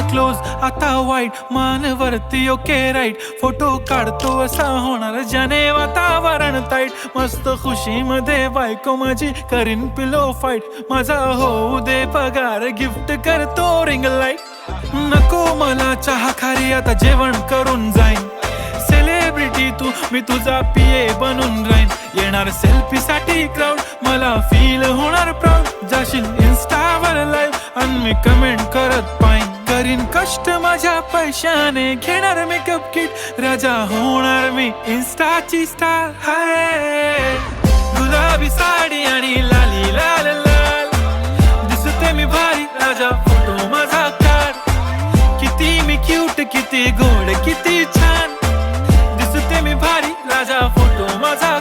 close आता वाईट, मान वरती ओके राईट, फोटो काढतो असा होणार ज्याने वातावरण ताईट, मस्त खुशी मध्ये बायको माझी करीन पिलो फाईट, माझा होऊ दे पगार गिफ्ट करतो रिंग लाईट, नको मला चहा खारी आता जेवण करून जाईन, सेलिब्रिटी तू मी तुझा पिये बनून राहीन, येणार सेल्फी साठी क्राऊड मला फील होणार प्राऊड, जाशील इन्स्टावर लाईव्ह आणि मी कमेंट करत पाईन, करीन कष्ट माझ्या पैशाने घेणार मेकअप किट, राजा होणार मी इन्स्टाची स्टार, हाय गुलाबी साडी आणि लाली लाल लाल, दिसते मी भारी राजा फोटो माझा काढ, किती मी क्यूट किती गोड किती छान, दिसते मी भारी राजा फोटो माझा